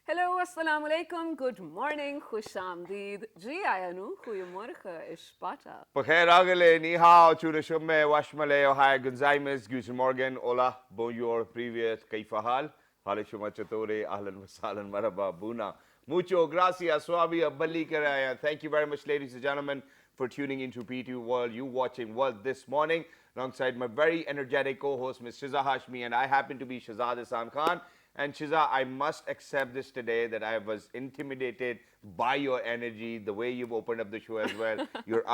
Hallo, assalamu alaikum, good morning, khush amdeed. Ji ayanu, goeiemorgen, Ishbata. Bukhair agale, ni hao, chura shumme, washmale, ohai, gunzaimes, guten morgen, hola, bonjour, privet, kaifa hal, hale shuma chatore, ahlan wasalan, marhaba, buna. Mucho gracias, suavi, abali karaya. Thank you very much, ladies and gentlemen, for tuning into P2 World. You watching World this morning, alongside my very energetic co-host, Ms. Shiza Hashmi, and I happen to be Shahzad Hassan Khan. And Shiza, I must accept this today that I was intimidated by your energy, the way you've opened up the show as well. You're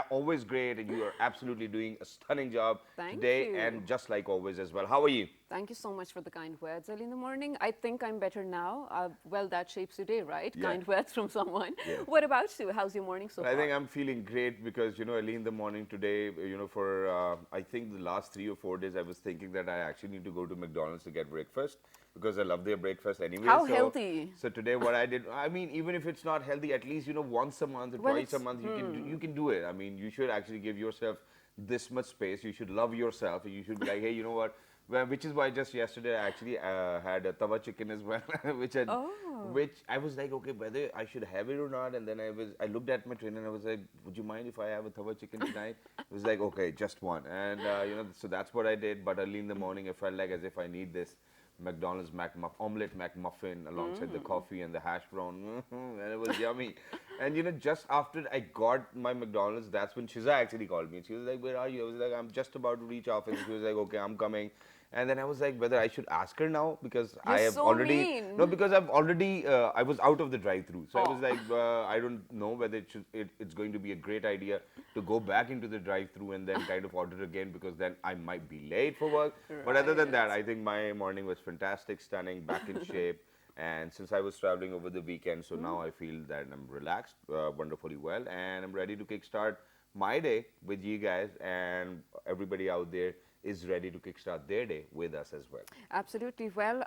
always great, and you are absolutely doing a stunning job Thank today, you. and just like always as well. How are you? Thank you so much for the kind words early in the morning. I think I'm better now. Well, that shapes your day, right? Yeah. Kind words from someone. Yeah. What about you? How's your morning so Well, I think far? I'm feeling great because, early in the morning today, for I think the last 3 or 4 days, I was thinking that I actually need to go to McDonald's to get breakfast because I love their breakfast anyway. How So, healthy? so today, what I did, I mean, even if it's not healthy, at least, once a month or Well, twice a it's month, you can do it. I mean, you should actually give yourself this much space. You should love yourself, and you should be like, hey, you know what? Well, which is why just yesterday I actually had a tawa chicken as well, oh, which I was like, okay, whether I should have it or not. And then I looked at my trainer and I was like, would you mind if I have a tawa chicken tonight? It was like, okay, just one. And so that's what I did. But early in the morning, I felt like as if I need this McDonald's omelette McMuffin alongside the coffee and the hash brown, and it was yummy. And just after I got my McDonald's, that's when Shiza actually called me. She was like, "Where are you?" I was like, "I'm just about to reach office." She was like, "Okay, I'm coming." And then I was like, whether I should ask her now because you're I have so already no, mean. because I've already I was out of the drive-through, so I was Oh, like, I don't know whether it's going to be a great idea to go back into the drive-through and then kind of order again because then I might be late for work. But other than that, right. I think my morning was fantastic, stunning, back in shape. And since I was traveling over the weekend, so now I feel that I'm relaxed, wonderfully well, and I'm ready to kickstart my day with you guys and everybody out there is ready to kickstart their day with us as well. Absolutely. Well,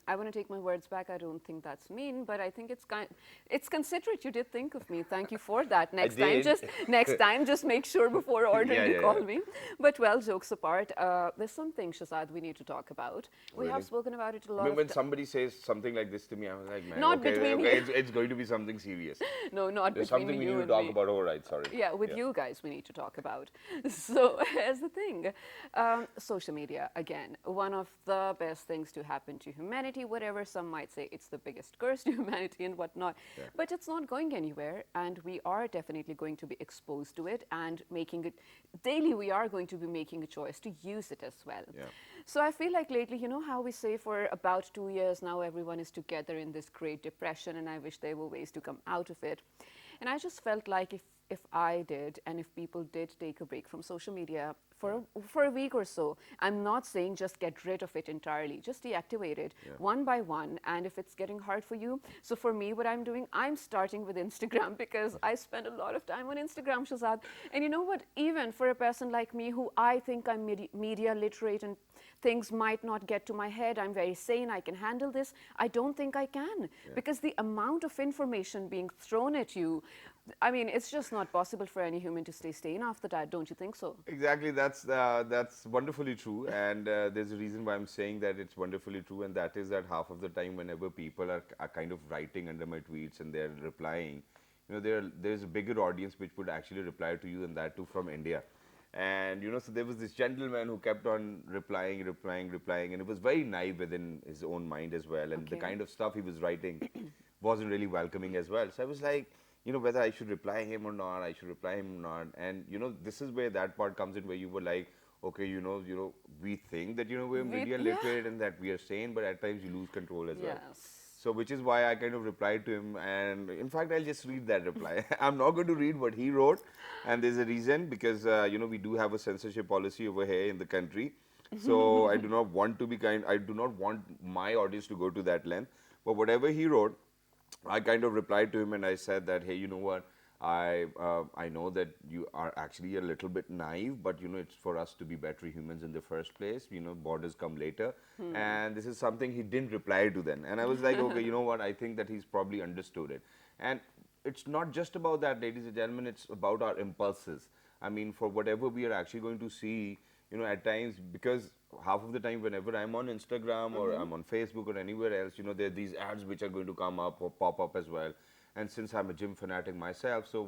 I want to take my words back. I don't think that's mean, but I think it's considerate. You did think of me. Thank you for that. I did. Next time, just make sure before ordering Yeah, you yeah, yeah. call me. But well, jokes apart, there's something, Shazad, we need to talk about. We have Really? spoken about it a I lot mean, of when somebody says something like this to me, I'm like, man, not okay, between okay, you. it's going to be something serious. No, not There's between something we need you to and talk me. about. All right, sorry. Yeah, with Yeah. you guys, we need to talk about. So, here's the thing social media, again, one of the best things to happen to humanity, whatever some might say it's the biggest curse to humanity and whatnot. Yeah. But it's not going anywhere, and we are definitely going to be exposed to it and making it daily. We are going to be making a choice to use it as well. Yeah. So I feel like lately, you know how we say for about 2 years now, everyone is together in this great depression, and I wish there were ways to come out of it. And I just felt like if I did, and if people did take a break from social media for a week or so, I'm not saying just get rid of it entirely, just deactivate it Yeah. one by one. And if it's getting hard for you, so for me, what I'm doing, I'm starting with Instagram because I spend a lot of time on Instagram, Shazad. And you know what? Even for a person like me who I think I'm media literate and things might not get to my head, I'm very sane, I can handle this. I don't think I can Yeah. because the amount of information being thrown at you, I mean, it's just not possible for any human to stay sane after that, don't you think so? Exactly, that's wonderfully true, and there's a reason why I'm saying that it's wonderfully true, and that is that half of the time, whenever people are kind of writing under my tweets and they're replying, there's a bigger audience which would actually reply to you, and that too from India. And so there was this gentleman who kept on replying, and it was very naive within his own mind as well, and the Okay. kind of stuff he was writing wasn't really welcoming as well. So I was like, whether I should reply him or not, I should reply him or not. And this is where that part comes in, where you were like, okay, we think that we're media Yeah. literate and that we are sane, but at times you lose control as well. Yes. So which is why I kind of replied to him, and in fact I'll just read that reply. I'm not going to read what he wrote, and there's a reason because we do have a censorship policy over here in the country. So I do not want to be I do not want my audience to go to that length. But whatever he wrote, I kind of replied to him and I said that, hey, you know what? I know that you are actually a little bit naive, but it's for us to be better humans in the first place. Borders come later, and this is something he didn't reply to then. And I was like, okay, you know what? I think that he's probably understood it. And it's not just about that, ladies and gentlemen. It's about our impulses. I mean, for whatever we are actually going to see, at times, because half of the time whenever I'm on Instagram or I'm on Facebook or anywhere else, there are these ads which are going to come up or pop up as well. And since I'm a gym fanatic myself, so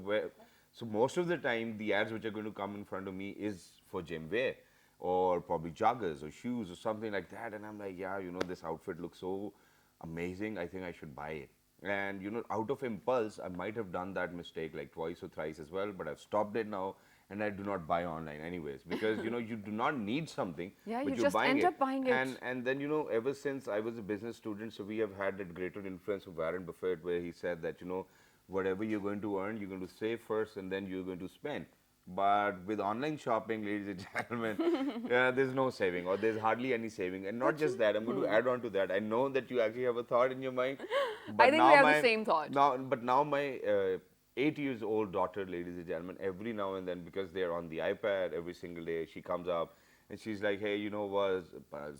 most of the time the ads which are going to come in front of me is for gym wear or probably joggers or shoes or something like that. And I'm like, yeah, this outfit looks so amazing. I think I should buy it. And out of impulse, I might have done that mistake like twice or thrice as well, but I've stopped it now, and I do not buy online anyways because you do not need something, Yeah, but you you're just buying end it. up buying And it. and then ever since I was a business student, so we have had that greater influence of Warren Buffett, where he said that whatever you're going to earn, you're going to save first, and then you're going to spend. But with online shopping, ladies and gentlemen, there's no saving or there's hardly any saving. And not But just that, I'm going to add on to that. I know that you actually have a thought in your mind, I but think we now have the my same thought. my 8 years old daughter, ladies and gentlemen, every now and then, because they're on the iPad every single day, she comes up and she's like, hey, was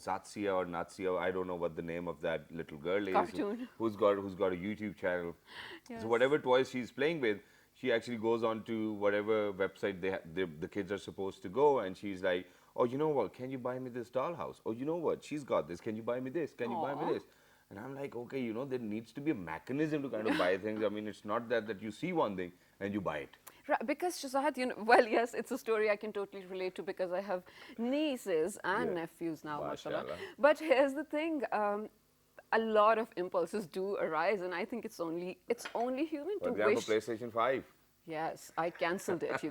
Zatsia or Natsia, I don't know what the name of that little girl is, Cartoon. who's got a YouTube channel. So Yes. whatever toys she's playing with, she actually goes on to whatever website the kids are supposed to go, and she's like, oh, you know what, can you buy me this dollhouse? Oh, you know what, she's got this, can you buy me this, can you buy me Aw. this? And I'm like, okay, there needs to be a mechanism to kind of buy things. I mean, it's not that you see one thing and you buy it. Right, because Shazad, well, yes, it's a story I can totally relate to because I have nieces and Yeah. nephews now, mashallah. Mashallah. But here's the thing, a lot of impulses do arise, and I think it's only human to But they have a wish. PlayStation 5. Yes, I cancelled it.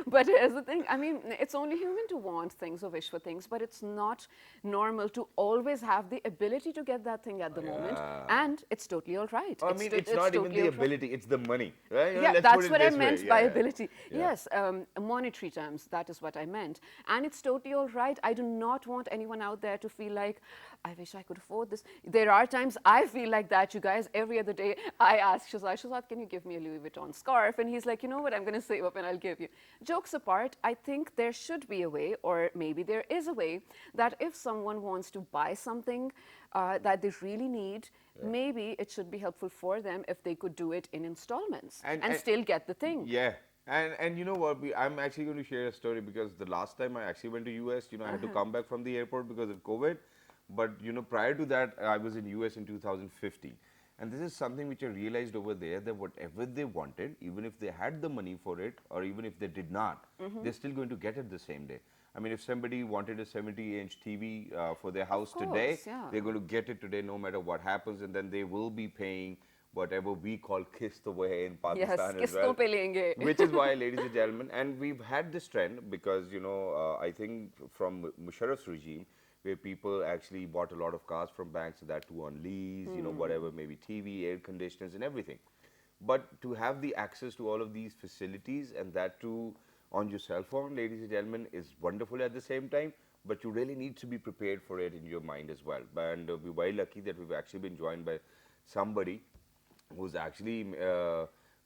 But here's the thing. I mean, it's only human to want things or wish for things, but it's not normal to always have the ability to get that thing at the moment. Yeah. And it's totally all right. I mean, it's not even totally the all right. ability, it's the money, right? Yeah, Let's put that's it what I this way. meant by Yeah. ability. Yeah. Yes, monetary terms, that is what I meant. And it's totally all right. I do not want anyone out there to feel like, I wish I could afford this. There are times I feel like that, you guys. Every other day, I ask Shazad, can you give me a Louis Vuitton scarf? And he's like, you know what, I'm going to save up and I'll give you. Jokes apart, I think there should be a way, or maybe there is a way, that if someone wants to buy something that they really need, maybe it should be helpful for them if they could do it in installments and still get the thing. Yeah. And you know what? I'm actually going to share a story because the last time I actually went to US, I had to come back from the airport because of COVID. But prior to that, I was in US in 2015. And this is something which I realized over there, that whatever they wanted, even if they had the money for it, or even if they did not, they're still going to get it the same day. I mean, if somebody wanted a 70-inch TV for their house today, course, yeah. they're going to get it today no matter what happens, and then they will be paying whatever we call kist over here in Yes, Pakistan as kiston well. pe lenge. Which is why, ladies and gentlemen, and we've had this trend because, I think from Musharraf's regime, where people actually bought a lot of cars from banks, so that too on lease, whatever, maybe TV, air conditioners and everything. But to have the access to all of these facilities, and that too on your cell phone, ladies and gentlemen, is wonderful at the same time, but you really need to be prepared for it in your mind as well. And we're very lucky that we've actually been joined by somebody who's actually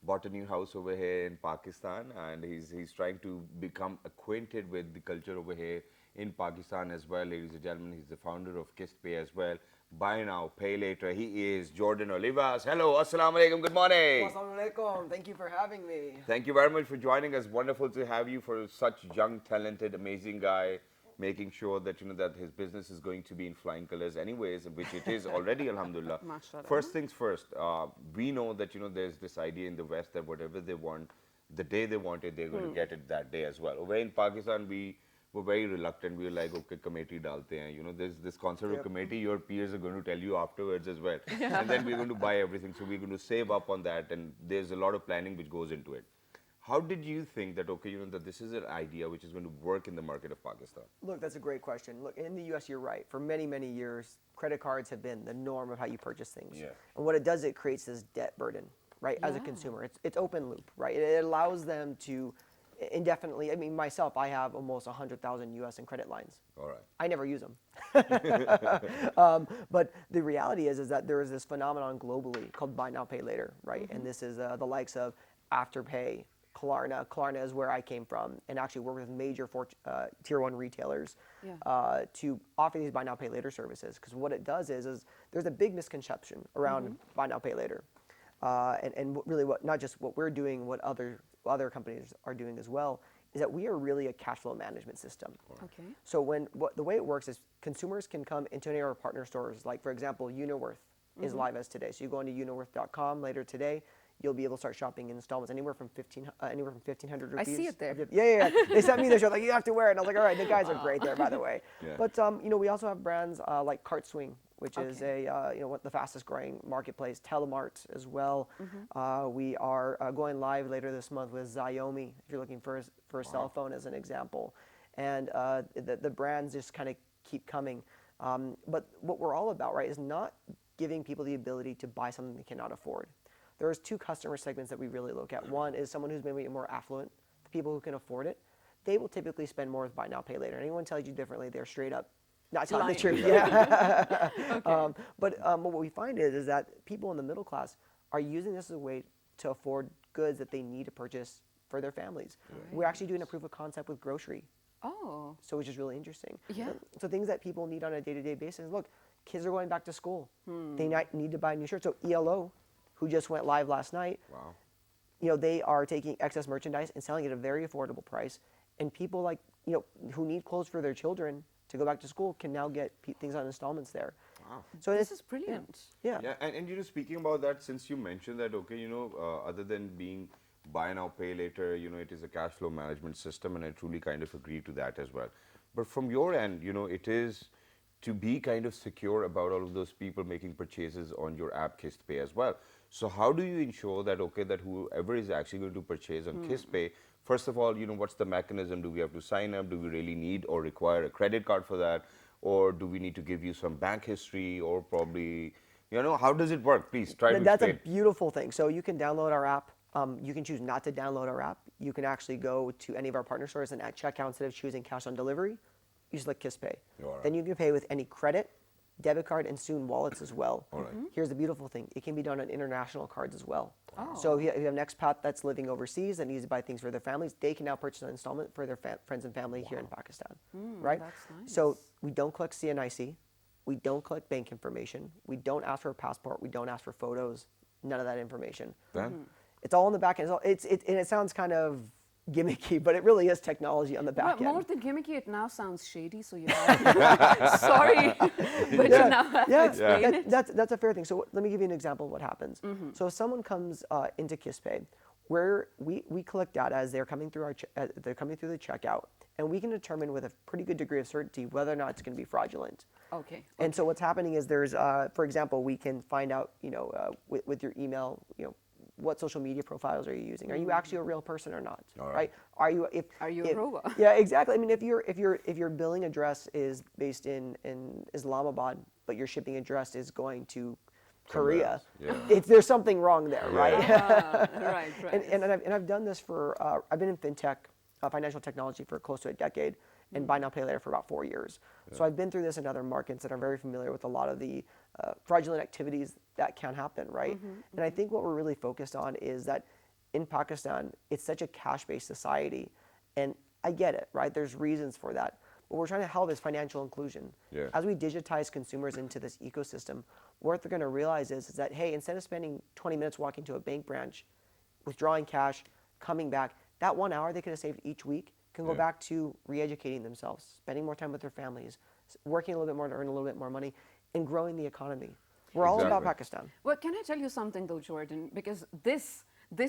bought a new house over here in Pakistan, and he's trying to become acquainted with the culture over here in Pakistan as well, ladies and gentlemen. He's the founder of Kist Pay as well. Buy now, pay later. He is Jordan Olivas. Hello, assalamu alaikum, good morning. Assalamualaikum. Thank you for having me. Thank you very much for joining us. Wonderful to have you, for such young, talented, amazing guy, making sure that that his business is going to be in flying colors anyways, which it is already, alhamdulillah. Mashallah. First things first, we know that there's this idea in the West that whatever they want, the day they want it, they're going to get it that day as well. Over in Pakistan, we were very reluctant. We were like, okay, committee dalte hain. There's this concept of committee. Your peers are going to tell you afterwards as well. And then we're going to buy everything. So we're going to save up on that. And there's a lot of planning which goes into it. How did you think that, okay, that this is an idea which is going to work in the market of Pakistan? Look, that's a great question. Look, in the US, you're right. For many, many years, credit cards have been the norm of how you purchase things. Yeah. And what it does, it creates this debt burden, right, as a Yeah. consumer. It's open loop, right? It allows them to indefinitely, I mean, myself, I have almost 100,000 US in credit lines. All right. I never use them. But the reality is that there is this phenomenon globally called buy now, pay later, right? And this is the likes of Afterpay, Klarna. Klarna is where I came from, and actually work with major tier one retailers to offer these buy now, pay later services. Because what it does is there's a big misconception around buy now, pay later. And really not just what we're doing, what other companies are doing as well, is that we are really a cash flow management system. Okay. So the way it works is consumers can come into any of our partner stores. Like for example, Uniworth is live as today. So you go into uniworth.com later today. You'll be able to start shopping in installments anywhere from 1,500 I rupees. see it there. Yeah. They sent me the show like you have to wear it. And I was like, all right, the guys are great there, by the way. Yeah. But we also have brands like CartSwing, which is the fastest growing marketplace. Telemart as well. We are going live later this month with Xiaomi. If you're looking for a cell phone, as an example, and the brands just kind of keep coming. But what we're all about, right, is not giving people the ability to buy something they cannot afford. There's two customer segments that we really look at. One is someone who's maybe more affluent, the people who can afford it. They will typically spend more with buy now, pay later. Anyone tells you differently, they're straight up not telling the truth. Yeah. Okay. But what we find is that people in the middle class are using this as a way to afford goods that they need to purchase for their families. We're actually doing a proof of concept with grocery. Oh. So which is really interesting. Yeah. So things that people need on a day-to-day basis. Look, kids are going back to school. They need to buy new shirts. So ELO, who just went live last night, Wow. they are taking excess merchandise and selling it at a very affordable price. And people like, who need clothes for their children to go back to school can now get things on installments there. Wow. So This is brilliant. Yeah. Yeah, and speaking about that, since you mentioned that, okay, other than being buy now, pay later, it is a cash flow management system, and I truly kind of agree to that as well. But from your end, it is to be kind of secure about all of those people making purchases on your app KissPay as well. So how do you ensure that, okay, that whoever is actually going to purchase on KissPay, first of all, what's the mechanism? Do we have to sign up? Do we really need or require a credit card for that? Or do we need to give you some bank history, or probably, how does it work? Please try to That's explain. a beautiful thing. So you can download our app. You can choose not to download our app. You can actually go to any of our partner stores, and at checkout, instead of choosing cash on delivery, you select KissPay. All right. Then you can pay with any credit, debit card, and soon wallets as well. All right. Here's the beautiful thing. It can be done on international cards as well. Oh. So if you have an expat that's living overseas that needs to buy things for their families, they can now purchase an installment for their friends and family here in Pakistan. Right? That's nice. So we don't collect CNIC. We don't collect bank information. We don't ask for a passport. We don't ask for photos. None of that information. Then? It's all in the back end. And it sounds kind of gimmicky, but it really is technology on the back But end. more than gimmicky, it now sounds shady. So you have sorry, but you now have to explain it. That's a fair thing. So let me give you an example of what happens. So if someone comes into KissPay, where we collect data as they're coming through they're coming through the checkout, and we can determine with a pretty good degree of certainty whether or not it's going to be fraudulent. Okay. And so what's happening is there's, for example, we can find out, with your email, what social media profiles are you using? Are you actually a real person or not? All right. Right? Are you a robot? Yeah, exactly. I mean, if your billing address is based in Islamabad, but your shipping address is going to Korea, Yeah. there's something wrong there, right? Right. And I've done this for I've been in fintech, financial technology for close to a decade, and buy now pay later for about 4 years. So I've been through this in other markets, and I'm very familiar with a lot of the fraudulent activities that can happen, right? And I think what we're really focused on is that in Pakistan, it's such a cash-based society, and I get it, right? There's reasons for that. What we're trying to help is financial inclusion. Yeah. As we digitize consumers into this ecosystem, what they're going to realize is that, hey, instead of spending 20 minutes walking to a bank branch, withdrawing cash, coming back, that 1 hour they could have saved each week can go back to re-educating themselves, spending more time with their families, working a little bit more to earn a little bit more money, and growing the economy. We're all about Exactly. Pakistan. Well, can I tell you something though, Jordan? Because this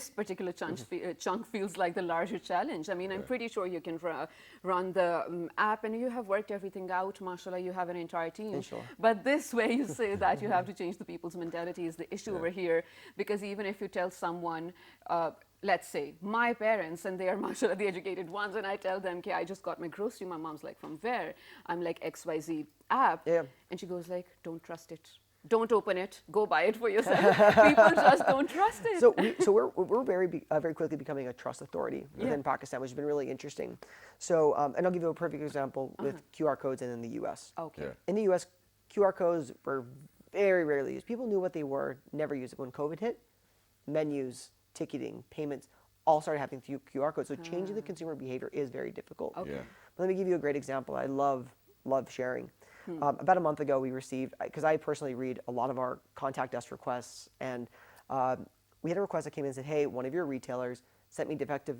particular chunk feels like the larger challenge. I mean, I'm pretty sure you can run the app, and you have worked everything out. Mashallah, you have an entire team. Inshallah. But this way, you say that you have to change the people's mentality is the issue over here. Because even if you tell someone, let's say my parents, and they are mashallah the educated ones, and I tell them, okay, I just got my grocery. My mom's like, from where? I'm like, XYZ app. Yeah. And she goes like, don't trust it. Don't open it. Go buy it for yourself. People just don't trust it. So we're very quickly becoming a trust authority within Pakistan, which has been really interesting. So and I'll give you a perfect example with QR codes in the U.S. Okay. Yeah. In the U.S., QR codes were very rarely used. People knew what they were, never used it. When COVID hit, menus, ticketing, payments, all started happening through QR codes. So changing the consumer behavior is very difficult. Okay. Yeah. But let me give you a great example. I love sharing. About a month ago, we received, because I personally read a lot of our contact us requests, and we had a request that came in and said, hey, one of your retailers sent me defective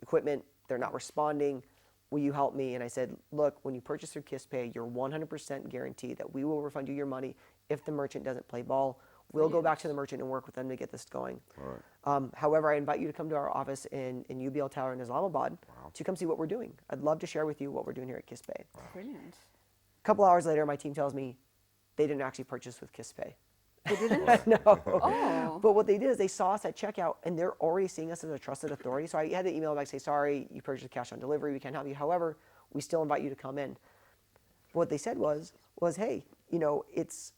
equipment they're not responding. Will you help me? And I said, look, when you purchase through KissPay, you're 100% guaranteed that we will refund you your money if the merchant doesn't play ball. We'll go back to the merchant and work with them to get this going. However, I invite you to come to our office in UBL Tower in Islamabad to come see what we're doing. I'd love to share with you what we're doing here at KissPay. Brilliant. A couple hours later, my team tells me they didn't actually purchase with KissPay. They didn't? No. Oh. But what they did is they saw us at checkout, and they're already seeing us as a trusted authority. So I had to email them back, say, sorry, you purchased cash on delivery. We can't help you. However, we still invite you to come in. What they said was hey, it's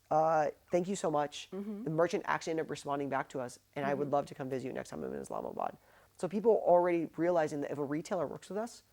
thank you so much. The merchant actually ended up responding back to us, and I would love to come visit you next time I'm in Islamabad. So people are already realizing that if a retailer works with us,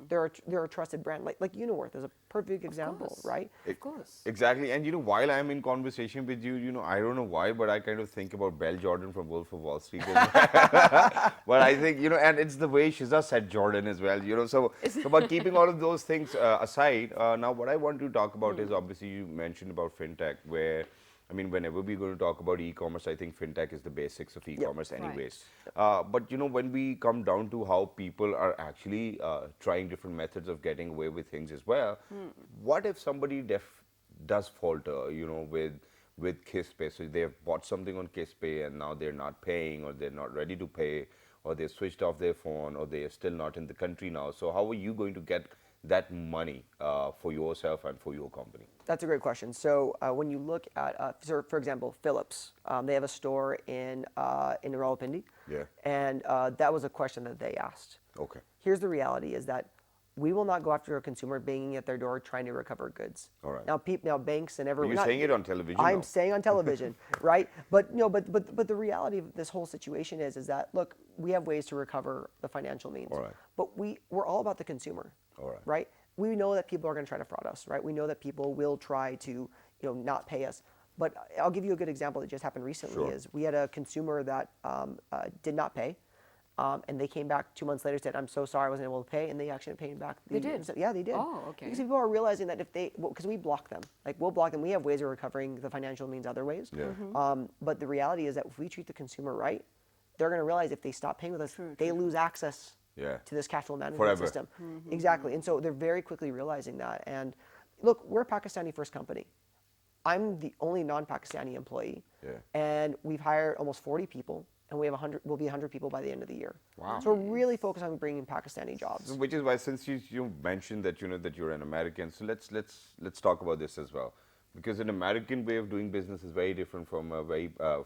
they're a trusted brand. Like Uniworth is a perfect example, right? Of course. Exactly. And while I'm in conversation with you, I don't know why, but I kind of think about Belle Jordan from Wolf of Wall Street. But I think, and it's the way Shiza said Jordan as well, so but keeping all of those things aside, now what I want to talk about is obviously you mentioned about fintech, where whenever we're going to talk about e-commerce, I think fintech is the basics of e-commerce anyways. But, when we come down to how people are actually trying different methods of getting away with things as well, what if somebody does falter, with KissPay? So they have bought something on KissPay and now they're not paying, or they're not ready to pay, or they switched off their phone, or they're still not in the country now. So how are you going to get that money for yourself and for your company? That's a great question. So when you look at, for example, Philips, they have a store in Rawalpindi. Yeah. And that was a question that they asked. Okay. Here's the reality is that we will not go after a consumer banging at their door trying to recover goods. All right. Now banks and everyone. You're saying it on television. I'm now. saying on television, right? But but the reality of this whole situation is that look, we have ways to recover the financial means. All right. But we're all about the consumer. All right. Right? We know that people are going to try to fraud us, right? We know that people will try to not pay us. But I'll give you a good example that just happened recently. Sure. Is we had a consumer that did not pay. And they came back 2 months later and said, I'm so sorry I wasn't able to pay. And they actually paid back. They did? So, yeah, they did. Oh, okay. Because people are realizing that if they, because we block them. Like, we'll block them. We have ways of recovering the financial means other ways. Yeah. But the reality is that if we treat the consumer right, they're going to realize if they stop paying with us, they lose access to this cash flow management system. Exactly. And so they're very quickly realizing that. And look, we're a Pakistani first company. I'm the only non-Pakistani employee. Yeah. And we've hired almost 40 people. And we have 100. We'll be 100 people by the end of the year. Wow! So we're really focused on bringing Pakistani jobs. So which is why, since you mentioned that that you're an American, so let's talk about this as well, because an American way of doing business is very different from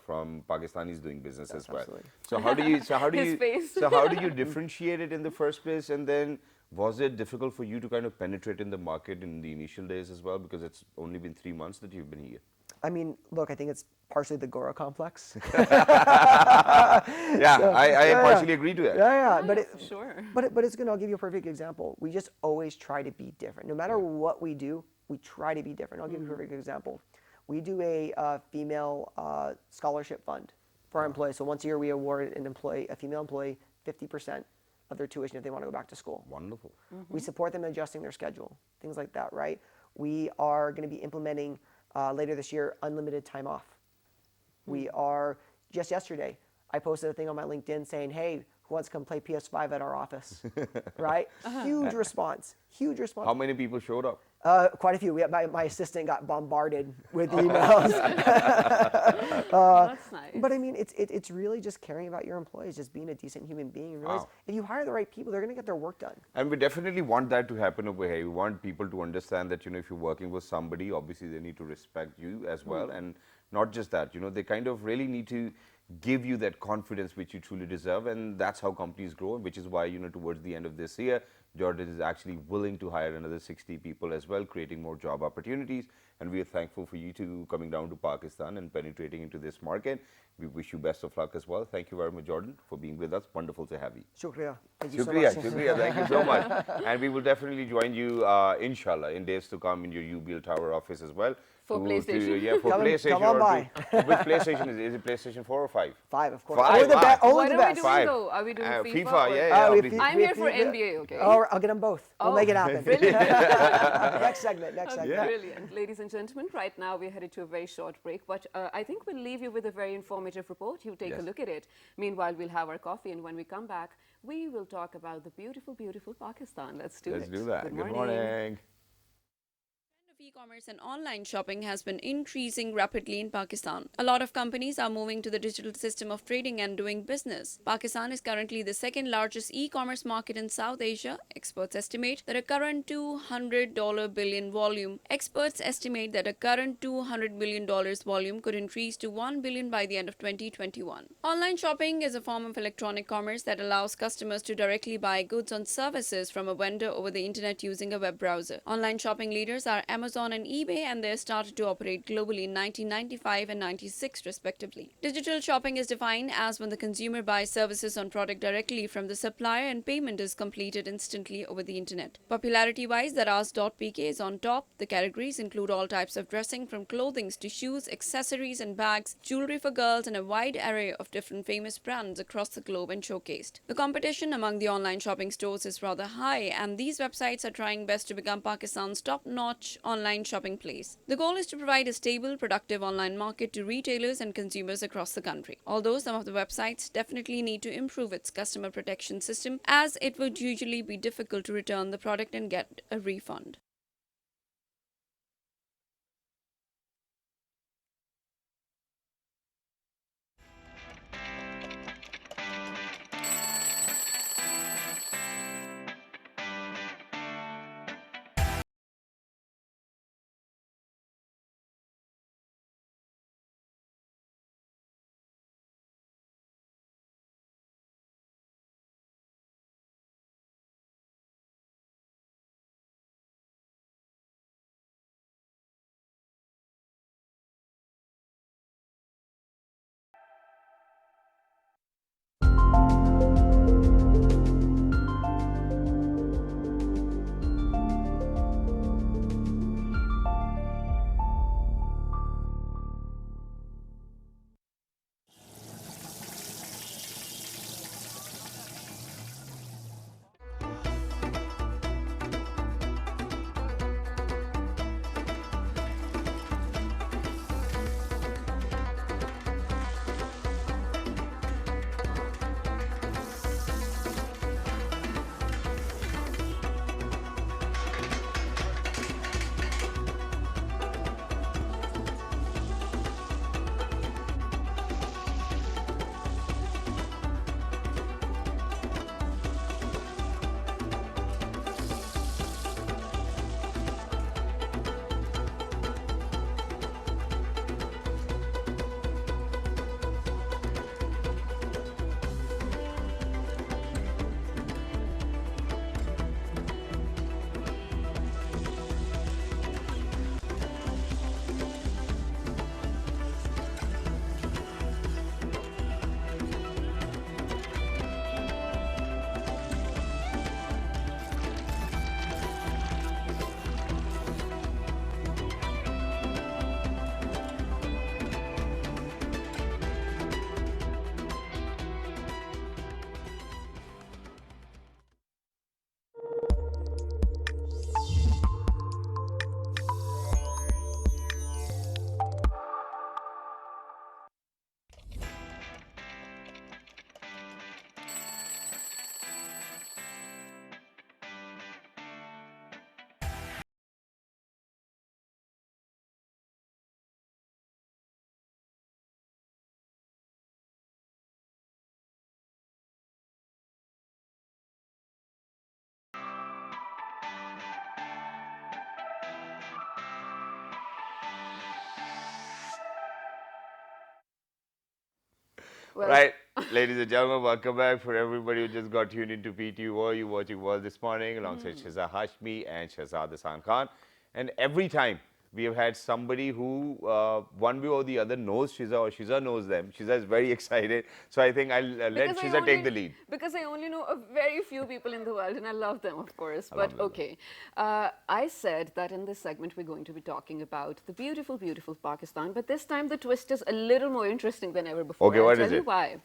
from Pakistanis doing business as well. Absolutely. So how do you His face. so how do you differentiate it in the first place, and then was it difficult for you to kind of penetrate in the market in the initial days as well, because it's only been 3 months that you've been here? I mean, look, I think it's partially the Gora complex. I partially agree to that. Yeah, but Sure. But it's I'll give you a perfect example. We just always try to be different. No matter what we do, we try to be different. I'll give you a perfect example. We do a female scholarship fund for our employees. So once a year, we award a female employee 50% of their tuition if they want to go back to school. Wonderful. We support them in adjusting their schedule, things like that, right? We are going to be implementing later this year unlimited time off. We are, just yesterday, I posted a thing on my LinkedIn saying, hey, who wants to come play PS5 at our office, right? Huge response, huge response. How many people showed up? Quite a few. My assistant got bombarded with emails. That's nice. But I mean, it's really just caring about your employees, just being a decent human being. And realize if you hire the right people, they're going to get their work done. And we definitely want that to happen over here. We want people to understand that, if you're working with somebody, obviously they need to respect you as well. And not just that, they kind of really need to give you that confidence which you truly deserve. And that's how companies grow, which is why, towards the end of this year, Jordan is actually willing to hire another 60 people as well, creating more job opportunities. And we are thankful for you to coming down to Pakistan and penetrating into this market. We wish you best of luck as well. Thank you very much, Jordan, for being with us. Wonderful to have you. Shukriya. Thank you Shukriya, so much. Shukriya. Thank you so much. And we will definitely join you, inshallah, in days to come in your UBL Tower office as well. For PlayStation. Yeah, for PlayStation. Come on by. Which PlayStation is it? Is it PlayStation 4 or 5? 5, of course. 5, Only the best. wow. Only What the are we best. doing Five. though? Are we doing FIFA? FIFA, or- yeah, yeah. I'm here for NBA, okay? Oh, I'll get them both. We'll make it happen. Next segment. Brilliant. Ladies and gentlemen, right now we're headed to a very short break, but I think we'll leave you with a very informative informative report. You take a Yes. look at it. Meanwhile, we'll have our coffee, and when we come back, we will talk about the beautiful, beautiful Pakistan. Let's do it. Let's do that. Good Good morning. morning. Of e-commerce and online shopping has been increasing rapidly in Pakistan. A lot of companies are moving to the digital system of trading and doing business. Pakistan is currently the second largest e-commerce market in South Asia. Experts estimate that a current $200 billion volume could increase to $1 billion by the end of 2021. Online shopping is a form of electronic commerce that allows customers to directly buy goods and services from a vendor over the internet using a web browser. Online shopping leaders are Amazon and eBay, and they started to operate globally in 1995 and 96 respectively. Digital shopping is defined as when the consumer buys services on product directly from the supplier and payment is completed instantly over the internet. Popularity-wise, Daraz.pk is on top. The categories include all types of dressing from clothing to shoes, accessories and bags, jewelry for girls, and a wide array of different famous brands across the globe and showcased. The competition among the online shopping stores is rather high, and these websites are trying best to become Pakistan's top-notch online shopping place. The goal is to provide a stable, productive online market to retailers and consumers across the country. Although some of the websites definitely need to improve its customer protection system, as it would usually be difficult to return the product and get a refund. Well, Right, ladies and gentlemen, welcome back. For everybody who just got tuned into PTO, you watching World this morning alongside Shazad Hashmi and Shahzad Hassan Khan. And every time we have had somebody who, one way or the other, knows Shiza or Shiza knows them. Shiza is very excited. So I think I'll let because Shiza take the lead. Because I only know a very few people in the world, and I love them, of course. But Alhamdulillah. okay, I said that in this segment we're going to be talking about the beautiful, beautiful Pakistan. But this time the twist is a little more interesting than ever before. Okay, I'll what tell is you it? why.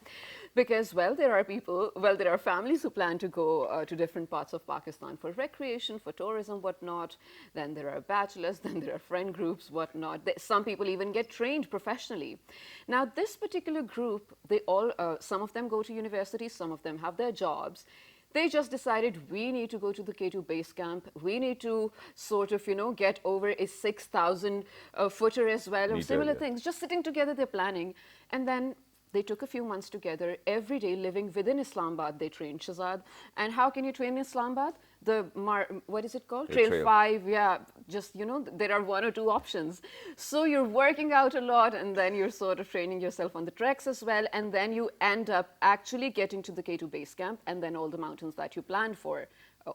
Because, well, there are people, well, there are families who plan to go to different parts of Pakistan for recreation, for tourism, whatnot. Then there are bachelors, then there are friend groups, whatnot. Some people even get trained professionally. Now, this particular group, they all, some of them go to university, some of them have their jobs. They just decided we need to go to the K2 base camp. We need to sort of, get over a 6,000 footer as well, or Meter, similar yeah. things. Just sitting together, they're planning. And then they took a few months together, every day living within Islamabad. They trained Shahzad. And how can you train in Islamabad? What is it called? The Trail trail. 5, yeah. Just, there are one or two options. So you're working out a lot, and then you're sort of training yourself on the treks as well. And then you end up actually getting to the K2 base camp, and then all the mountains that you planned for,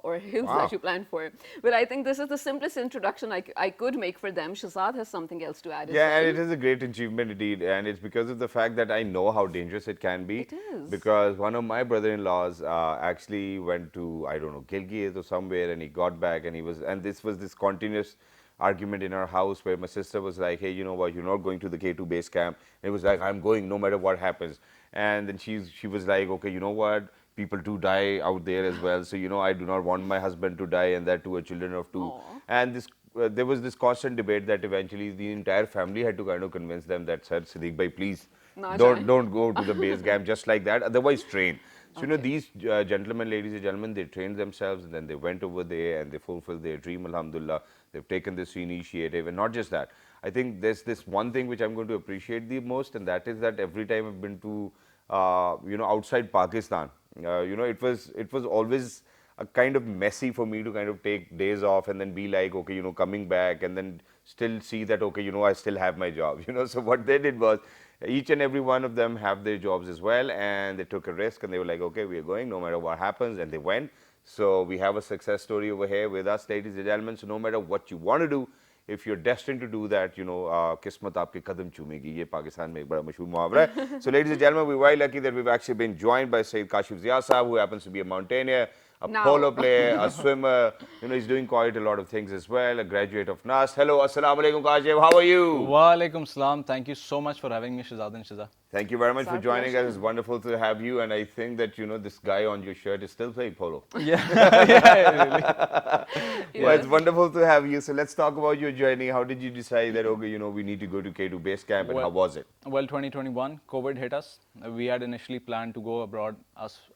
or hills Wow. that you planned for. But I think this is the simplest introduction I could make for them. Shahzad has something else to add as Yeah, well. and it is a great achievement indeed, and it's because of the fact that I know how dangerous it can be. It is. Because one of my brother-in-laws actually went to, I don't know, Gilgit or somewhere, and he got back, and this was this continuous argument in our house where my sister was like, hey, you know what, you're not going to the K2 base camp. And it was like, I'm going no matter what happens. And then she was like, okay, you know what, people do die out there as well. So, I do not want my husband to die, and that too, a children of two. Aw. And there was this constant debate that eventually the entire family had to kind of convince them that, sir, Siddiq bhai, please Na don't go to the base camp just like that. Otherwise, train. So Okay. these gentlemen, ladies and gentlemen, they trained themselves, and then they went over there and they fulfilled their dream. Alhamdulillah, they've taken this initiative, and not just that. I think there's this one thing which I'm going to appreciate the most, and that is that every time I've been to outside Pakistan, it was always a kind of messy for me to kind of take days off and then be like, okay, coming back and then still see that, okay, I still have my job. So what they did was each and every one of them have their jobs as well, and they took a risk and they were like, okay, we are going no matter what happens, and they went. So we have a success story over here with us, ladies and gentlemen. So no matter what you want to do, if you're destined to do that, kismat aapke kadam chumegi. Ye Pakistan mein ek bada mashhoor muhavra hai. So ladies and gentlemen, we're very lucky that we've actually been joined by Syed Kashif Sahab, who happens to be a mountaineer, a Now. polo player, a swimmer. He's doing quite a lot of things as well, a graduate of NAS. Hello, assalamu alaikum, Kashif. How are you? Walaikum salam. Thank you so much for having me, Shahzad and Shiza. Thank you very much It's for our joining pleasure. us. It's wonderful to have you. And I think that, this guy on your shirt is still playing polo. Yeah, yeah, really. Well, it's wonderful to have you. So let's talk about your journey. How did you decide that, okay, we need to go to K2 base camp, and how was it? Well, 2021, COVID hit us. We had initially planned to go abroad,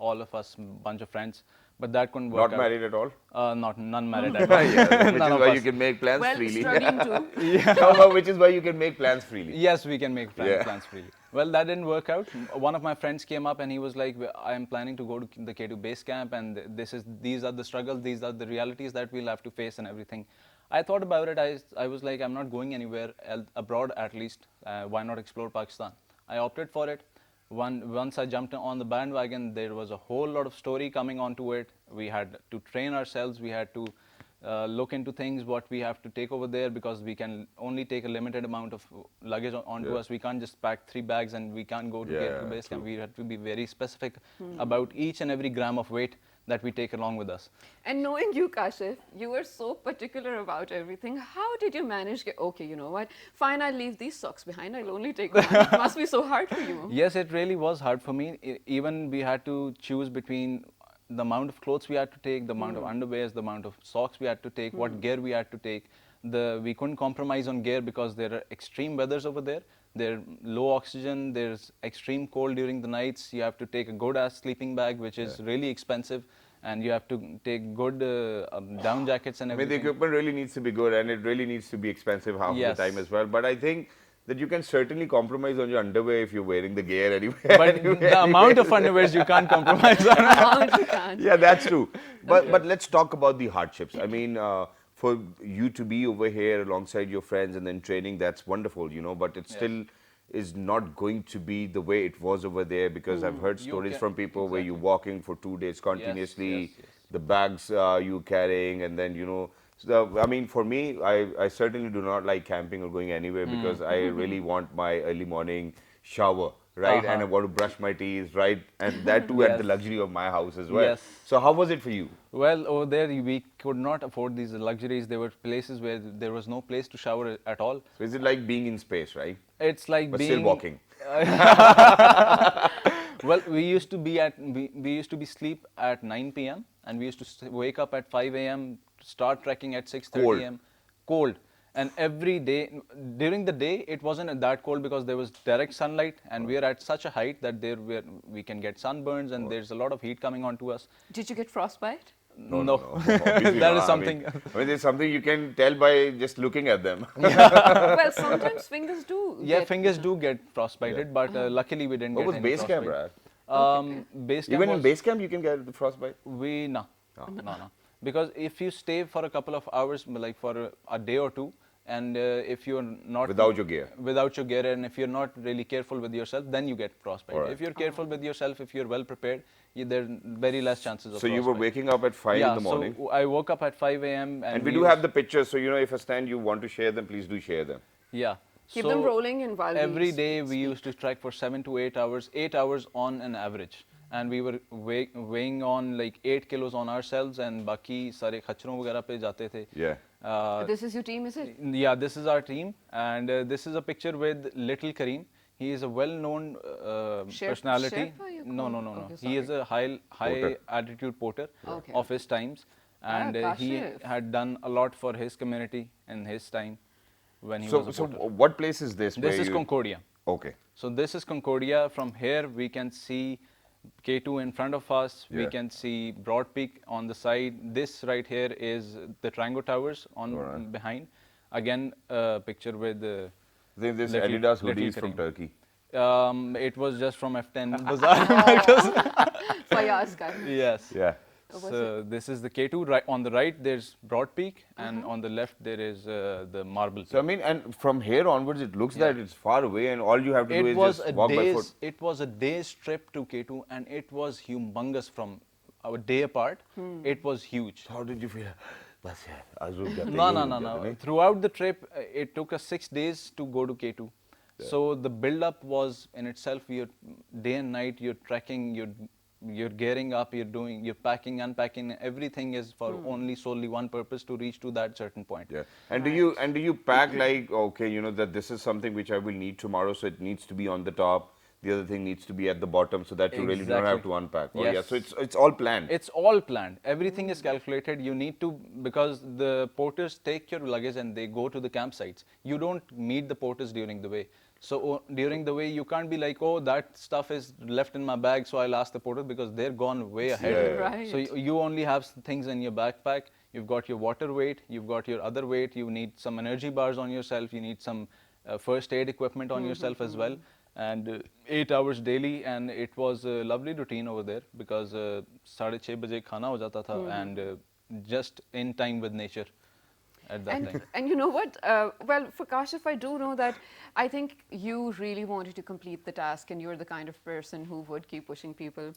all of us, bunch of friends, but that couldn't work Not out. married at all? None married at all. Yeah, which None is of why us. you can make plans Well, freely. struggling too. How about which is why you can make plans freely? Yes, we can make Yeah. plans freely. Well, that didn't work out. One of my friends came up and he was like, I am planning to go to the K2 base camp, and these are the struggles, these are the realities that we'll have to face and everything. I thought about it. I was like, I'm not going anywhere abroad at least. Why not explore Pakistan? I opted for it. Once I jumped on the bandwagon, there was a whole lot of story coming onto it. We had to train ourselves. We had to look into things, what we have to take over there, because we can only take a limited amount of luggage onto us. We can't just pack 3 bags and we can't go to get to base camp. We have to be very specific about each and every gram of weight that we take along with us. And knowing you, Kashif, you were so particular about everything. How did you manage? Okay, you know what? Fine, I'll leave these socks behind. I'll only take one. It must be so hard for you. Yes, it really was hard for me. Even we had to choose between the amount of clothes we had to take, the amount of underwears, the amount of socks we had to take, what gear we had to take. We couldn't compromise on gear because there are extreme weathers over there. There's low oxygen, there's extreme cold during the nights. You have to take a good-ass sleeping bag, which is really expensive, and you have to take good down jackets and I mean, the everything. equipment really needs to be good, and it really needs to be expensive half Yes. the time as well. But I think that you can certainly compromise on your underwear if you're wearing the gear anyway. But the amount of underwears you can't compromise on. Amount you can't. Yeah, that's true. But let's talk about the hardships. I mean, for you to be over here alongside your friends and then training, that's wonderful, but it still is not going to be the way it was over there, because I've heard You stories can- from people where you're exactly. walking for 2 days continuously, yes. the bags you carrying, and then, so, I mean, for me, I certainly do not like camping or going anywhere because I really want my early morning shower, right? And I want to brush my teeth, right? And that too at the Yes. luxury of my house as well. Yes. So how was it for you? Well, over there we could not afford these luxuries. There were places where there was no place to shower at all. So is it like being in space, right? It's like But being still walking. Well, we used to be sleep at 9 p.m. and we used to wake up at 5 a.m. start trekking at 6:30 a.m. Cold. And every day during the day it wasn't that cold because there was direct sunlight and we are at such a height that we can get sunburns and there's a lot of heat coming onto us. Did you get frostbite? No. Obviously That not. is something. I mean, there's something you can tell by just looking at them. Well, sometimes fingers do. Yeah, get, fingers do get frostbited, but luckily we didn't What get was any base camp, frostbite. Raj? Base camp Even in was- base camp, you can get the frostbite. No. Because if you stay for a couple of hours, like for a day or two, and if you're not Without your gear. without your gear, and if you're not really careful with yourself, then you get frostbite. Alright. If you're careful with yourself, if you're well prepared, there are very less chances of So you frostbite. were waking up at 5 yeah, in the morning. so I woke up at 5 a.m. And we do have the pictures, so you know, if a stand you want to share them, please do share them. Yeah. Keep them rolling in while we every day we used to trek for 7 to 8 hours, 8 hours on an average. And we were weighing on like 8 kilos on ourselves and baki sare khachron वगैरह पे जाते थे. Yeah. This is your team, is it? Yeah, this is our team, and this is a picture with Little Kareem. He is a well-known personality. Chef are you No. called? Okay, He is a high Porter. altitude porter Okay. of his times, and he Kashif. had done a lot for his community in his time when he So, was a so porter. what place is this? This where is you- Concordia. Okay. So this is Concordia. From here we can see K2 in front of us. We Yeah. can see Broad Peak on the side. This right here is the Trango Towers on Alright. behind. Again, a picture with Then this Little- Adidas Little hoodies from Kareem. Turkey. It was just from F10 Bazaar. Fayaz guy. Yes. Yeah. So this is the K2. Right on the right, there's Broad Peak, and on the left there is the Marble. So I mean, and from here onwards, it looks that it's far away, and all you have to do It is was just a walk by foot. day's. It was a day's trip to K2, and it was humongous from our day apart. It was huge. How did you feel? बस यार, आज रुक जाते हैं, No, ये no, रुक no, जाते हैं, no. नहीं? Throughout the trip, it took us 6 days to go to K2. So the build-up was in itself. You're day and night. You're trekking. You're gearing up. You're packing, unpacking. Everything is for only solely one purpose: to reach to that certain point. Yeah. And do you pack like, okay, you know that this is something which I will need tomorrow, so it needs to be on the top. The other thing needs to be at the bottom, so that you really don't have Exactly. to unpack. Oh, Yes. yeah. So it's all planned. It's all planned. Everything is calculated. You need to, because the porters take your luggage and they go to the campsites. You don't meet the porters during the way. So during the way, you can't be like, oh, that stuff is left in my bag, so I'll ask the porter, because they're gone way ahead. Yeah. Right. So you only have things in your backpack. You've got your water weight. You've got your other weight. You need some energy bars on yourself. You need some first aid equipment on yourself as well. And 8 hours daily, and it was a lovely routine over there, because 6:30 baje khana ho jata tha, and just in time with nature at that time. And you know what? Well, for Kashif, I do know that I think you really wanted to complete the task, and you're the kind of person who would keep pushing people,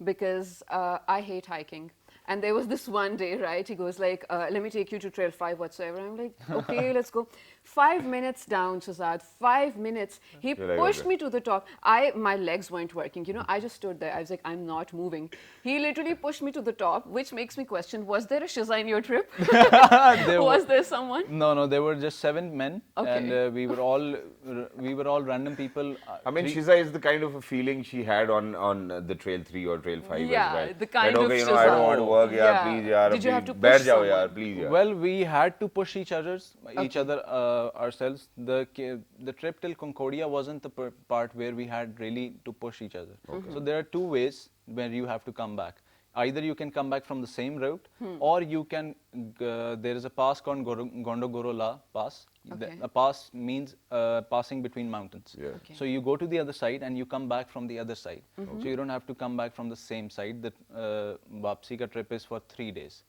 because I hate hiking. And there was this one day, right? He goes like, let me take you to trail 5 whatsoever. I'm like, okay, let's go. 5 minutes down, Shazad, 5 minutes. He You're like, pushed okay. me to the top. My legs weren't working. You know, I just stood there. I was like, I'm not moving. He literally pushed me to the top, which makes me question, was there a Shaza in your trip? Was there someone? No, there were just 7 men, Okay. and we were all random people. I mean, three- Shiza is the kind of a feeling she had on the trail 3 or trail 5 Yeah, as well. the kind that, of okay, you know, I don't want to Shiza. work, yeah, Yeah. please, yaar, Did you have please, to baith push jao, yaar, someone? please, yaar. Well, we had to push each other ourselves. The trip till Concordia wasn't the part where we had really to push each other. So there are 2 ways where you have to come back. Either you can come back from the same route, or you can. There is a pass called Gondogoro La Pass. Okay. A pass means passing between mountains. Yeah. Okay. So you go to the other side and you come back from the other side. So you don't have to come back from the same side. The Vapsi ka trip is for 3 days.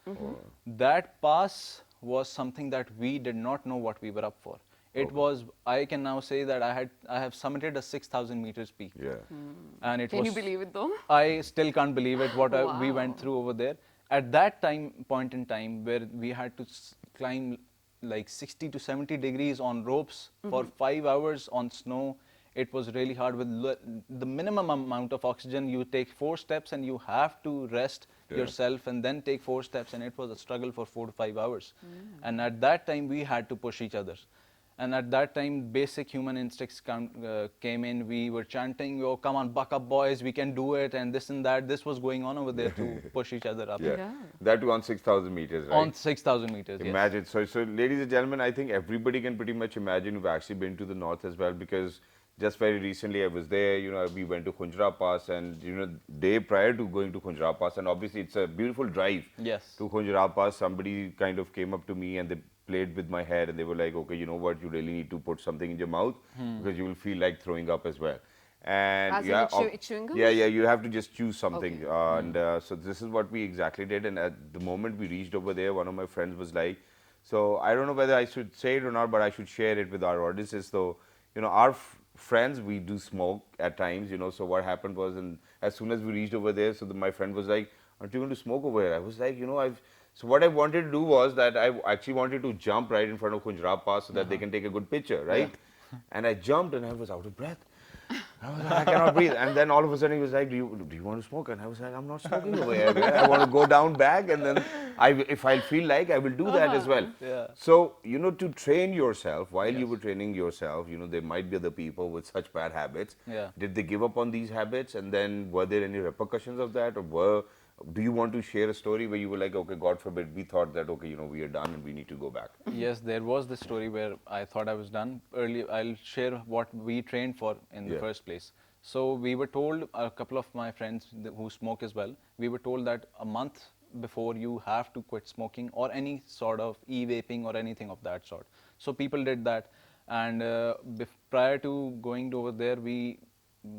That pass was something that we did not know what we were up for. It was, I can now say that I have summited a 6,000 meters peak. Yeah. And it Can was, you believe it though? I still can't believe it, what we Wow. went through over there. At that point in time, where we had to climb like 60 to 70 degrees on ropes for 5 hours on snow, it was really hard. With the minimum amount of oxygen, you take 4 steps and you have to rest yourself and then take 4 steps, and it was a struggle for 4 to 5 hours. And at that time, we had to push each other. And at that time, basic human instincts came in. We were chanting, "Oh, come on, buck up, boys! We can do it!" And this and that. This was going on over there to push each other up. Yeah. Yeah. That too on 6,000 meters, right? On 6,000 meters. Yes. Imagine. So, ladies and gentlemen, I think everybody can pretty much imagine who've actually been to the north as well, because just very recently I was there. We went to Khunjra Pass, and day prior to going to Khunjra Pass, and obviously it's a beautiful drive. Yes. To Khunjra Pass, somebody kind of came up to me and they played with my head, and they were like, "Okay, you know what? You really need to put something in your mouth because you will feel like throwing up as well." And As in yeah, chewing gum? yeah, you have to just choose something. Okay. And so this is what we exactly did. And at the moment we reached over there, one of my friends was like, so I don't know whether I should say it or not, but I should share it with our audiences. So, our friends, we do smoke at times, so what happened was, and as soon as we reached over there, so my friend was like, "Aren't you going to smoke over here?" I was like, so what I wanted to do was that I actually wanted to jump right in front of Khunjra Pass so that they can take a good picture, right? And I jumped and I was out of breath. I was like, I cannot breathe. And then all of a sudden he was like, do you want to smoke? And I was like, I'm not smoking over here. Man. I want to go down back, and then if I feel like, I will do that as well. Yeah. So, to train yourself, while you were training yourself, there might be other people with such bad habits. Yeah. Did they give up on these habits? And then were there any repercussions of that? Or do you want to share a story where you were like, okay, God forbid, we thought that, okay, we are done and we need to go back? Yes, there was this story where I thought I was done. Earlier, I'll share what we trained for in the first place. So we were told, a couple of my friends who smoke as well, we were told that a month before you have to quit smoking or any sort of e-vaping or anything of that sort. So people did that. And prior to going over there, we,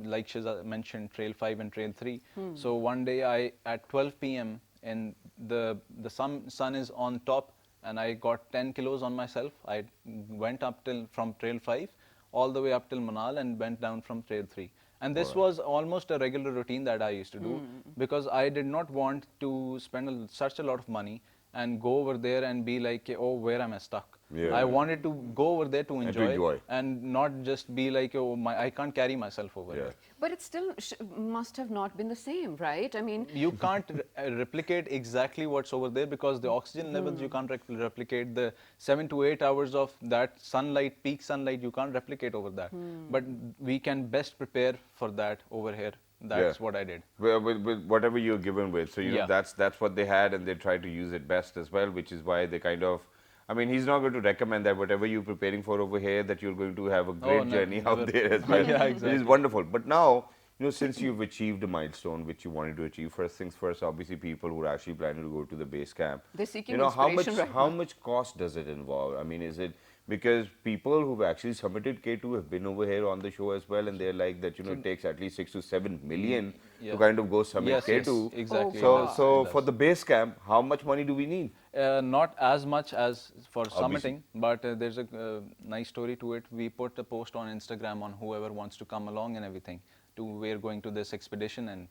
like Shiza mentioned, Trail 5 and Trail 3. So one day at 12 p.m. and the sun is on top, and I got 10 kilos on myself. I went up from Trail 5 all the way up till Manal and went down from Trail 3. And this was almost a regular routine that I used to do because I did not want to spend such a lot of money and go over there and be like, oh, where am I stuck? Yeah. I wanted to go over there to enjoy. and not just be like, oh, I can't carry myself over here. But it still must have not been the same, right? I mean, You can't replicate exactly what's over there because the oxygen levels you can't replicate. The 7 to 8 hours of that sunlight, peak sunlight, you can't replicate over that. But we can best prepare for that over here. That's what I did. With whatever you're given with. So, that's what they had, and they tried to use it best as well, which is why they kind of, I mean, he's not going to recommend that whatever you're preparing for over here, that you're going to have a great journey out there as well. Yeah, exactly. Which is wonderful. But now, since you've achieved a milestone which you wanted to achieve, first things first, obviously people who are actually planning to go to the base camp, they're seeking how inspiration right how now. much cost does it involve? I mean, is it because people who've actually submitted K2 have been over here on the show as well, and they're like that, it takes at least 6 to 7 million to kind of go submit Yes, K2. yes, exactly. So It for does. the base camp, how much money do we need? Not as much as for Obviously. summiting, but there's a nice story to it. We put a post on Instagram on whoever wants to come along and everything. We're going to this expedition, and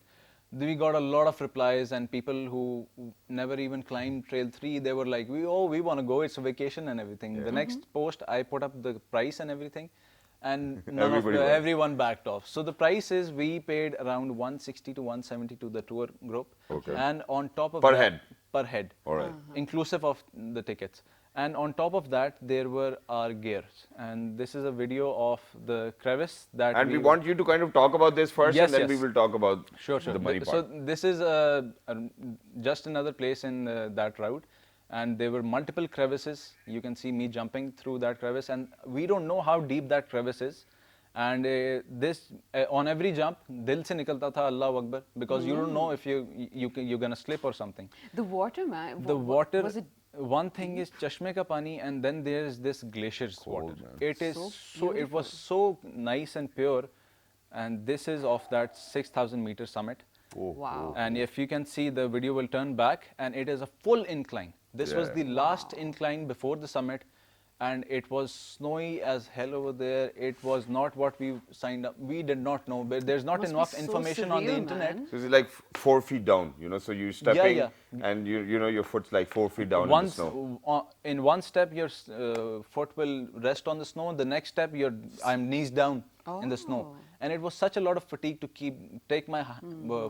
we got a lot of replies, and people who never even climbed Trail 3, they were like, we want to go, it's a vacation and everything. The next post, I put up the price and everything, and everyone backed off. So the price is, we paid around 160 to 170 to the tour group, and on top of Per that, head? Per head, All right. inclusive of the tickets. And on top of that, there were our gears. And this is a video of the crevice that And we want you to kind of talk about this first, Yes, and then we yes. will talk about Sure. the money So part. this is just another place in that route, and there were multiple crevices. You can see me jumping through that crevice, and we don't know how deep that crevice is. And this on every jump, dil se nikalta tha Allahu Akbar, because you don't know if you're gonna slip or something. The water, man. The water. Was it? One thing is Chashme ka pani, and then there's this glacier's water. It is so it was so nice and pure, and this is of that 6,000 meter summit. Wow. And if you can see, the video will turn back, and it is a full incline. This was the last incline before the summit, and it was snowy as hell over there. It was not what we signed up. We did not know, but there's not Must be enough so information on the surreal, internet. man. So it's like 4 feet down, so you're stepping, yeah. and your foot's like 4 feet down Once in the snow. in one step, your foot will rest on the snow. The next step, I'm knees down in the snow, and it was such a lot of fatigue to take my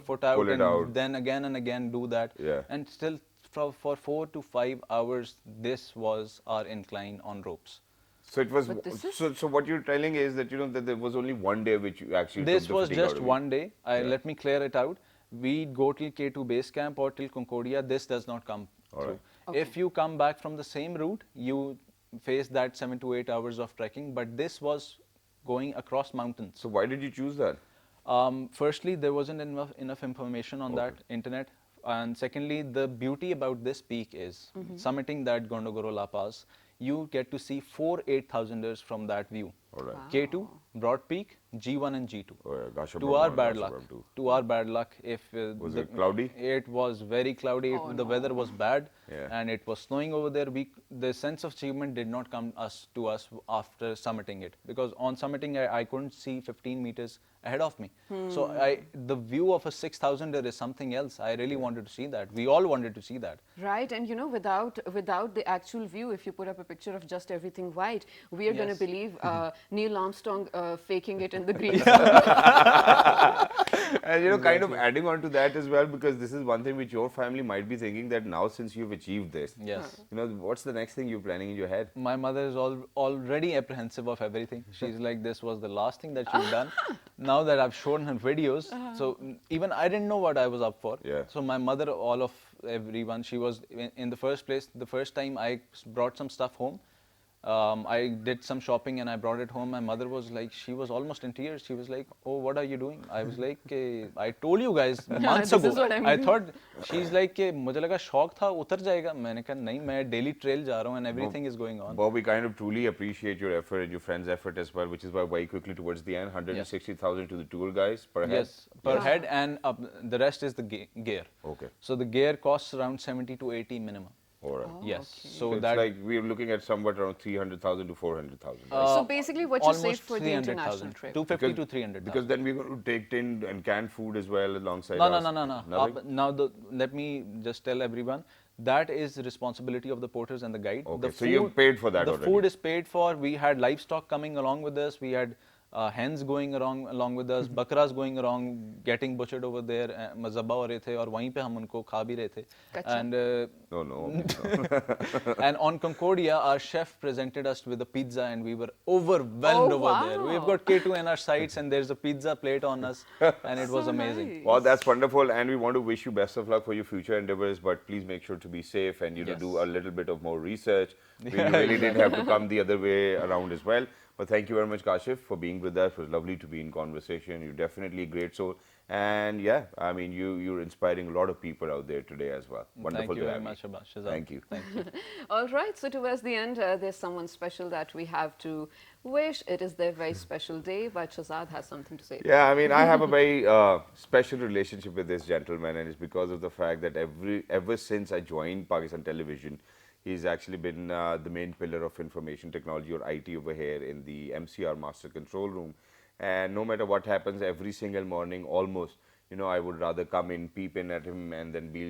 foot out Pull it and out. then again and again do that. Yeah. And still, for 4 to 5 hours, this was our incline on ropes. So it was. But this is So what you're telling is that that there was only one day which you actually This took the was fatigue out just of you. one day. Let me clear it out. We go till K2 base camp or till Concordia. This does not come through. Okay. If you come back from the same route, you face that 7 to 8 hours of trekking. But this was going across mountains. So why did you choose that? Firstly, there wasn't enough information on that internet. And secondly, the beauty about this peak is summiting that Gondogoro La Paz, you get to see 4 8,000ers from that view. All right. K2, Broad Peak, G1 and G2. Oh, yeah. Gosh, To our bad luck, if Was it cloudy? it was very cloudy, the weather was bad, Yeah. and it was snowing over there. The sense of achievement did not come to us after summiting it, because on summiting I couldn't see 15 meters ahead of me. So the view of a 6,000er is something else. I really wanted to see that. We all wanted to see that. right, and without the actual view, if you put up a picture of just everything white, we are going to Yes. believe Neil Armstrong faking it in the green. And kind of adding on to that as well, because this is one thing which your family might be thinking, that now since you've achieved this, Yes. what's the next thing you're planning in your head? My mother is already apprehensive of everything. She's like, this was the last thing that you've done. Now that I've shown her videos, so even I didn't know what I was up for. Yeah. So my mother, all of everyone, she was in the first place. The first time I brought some stuff home, I did some shopping and I brought it home. My mother was like, she was almost in tears. She was like, oh, what are you doing? I was like, I told you guys months This ago. is what I I mean. thought, she's like, मुझे लगा शौक था उतर जाएगा. मैंने कहा नहीं, मैं daily trail जा रहा हूँ and everything is going on. Bob, we kind of truly appreciate your effort and your friends' effort as well, which is why very quickly towards the end, 160,000 to the tour guys per head. Yes, per head, and the rest is the gear. Okay. So the gear costs around 70 to 80 minimum. All right. Yes. okay. So So it's that like we're looking at somewhat around 300,000 to 400,000. So basically what you saved almost for the 300,000, international trip. 250 to 300. Because then we're going to take tin and canned food as well alongside No. us. Nothing? Now let me just tell everyone that is the responsibility of the porters and the guide. Okay, The so you've paid for that The already. food is paid for. We had livestock coming along with us. We had hens going along with us, bakras going around, getting butchered over there. मज़ब्बा हो रहे थे और वहीं पे हम उनको खा भी रहे थे. And No. and on Concordia, our chef presented us with a pizza, and we were overwhelmed over there. We've got K2 in our sights, and there's a pizza plate on us, and it was So amazing. nice. Well, that's wonderful, and we want to wish you best of luck for your future endeavors. But please make sure to be safe and Yes. do a little bit of more research. You really didn't have to come the other way around as well. But thank you very much, Kashif, for being with us. It was lovely to be in conversation. You're definitely a great soul, and yeah, I mean, you're inspiring a lot of people out there today as well. Wonderful Thank you to very have much, you. Shazad. Thank you. Thank you. All right, so towards the end, there's someone special that we have to wish. It is their very special day, but Shazad has something to say. Yeah, I mean, I have a very special relationship with this gentleman, and it's because of the fact that ever since I joined Pakistan Television, he's actually been the main pillar of information technology, or IT, over here in the MCR Master Control Room. And no matter what happens, every single morning, almost, I would rather come in, peep in at him, and then be,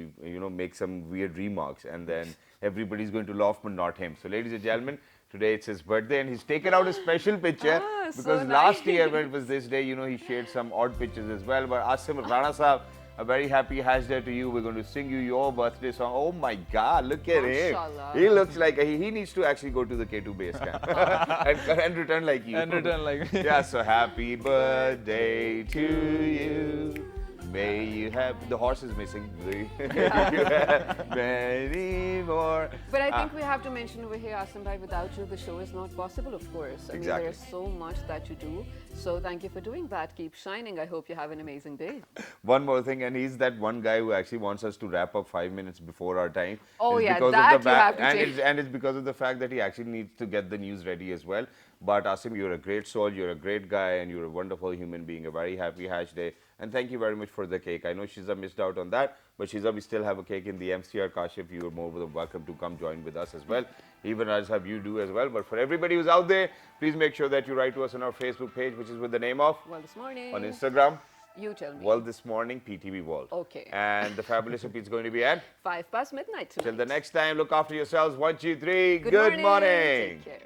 make some weird remarks, and then everybody's going to laugh, but not him. So, ladies and gentlemen, today it's his birthday, and he's taken out a special picture so because last nice. year when it was this day, he shared some odd pictures as well. But Asim Rana Sahab, a very happy Hajj day to you. We're going to sing you your birthday song. Oh my God, look at him. Mashallah. He looks like he needs to actually go to the K2 base camp and return like you. And return like me. Yeah, so happy birthday to you. May you have... The horse is missing. Many more. But I think we have to mention over here, Asim bhai, without you, the show is not possible, of course. I mean, Exactly. there's so much that you do. So thank you for doing that. Keep shining. I hope you have an amazing day. One more thing, and he's that one guy who actually wants us to wrap up 5 minutes before our time. Oh, It's yeah, because of that the you have to and take. it's because of the fact that he actually needs to get the news ready as well. But Asim, you're a great soul, you're a great guy, and you're a wonderful human being. A very happy Hajj day, and thank you very much for the cake. I know Shiza missed out on that, but Shiza, we still have a cake in the MCR. Kashif, you are more than welcome to come join with us as well. Even as have you do as well. But for everybody who's out there, please make sure that you write to us on our Facebook page, which is with the name of, Well, this morning. on Instagram, You tell me. World This Morning, PTV World. Okay. And the fabulous repeat's going to be at 5 past midnight tonight. till the next time. Look after yourselves. 1, 2, 3. Good Good morning. Take care.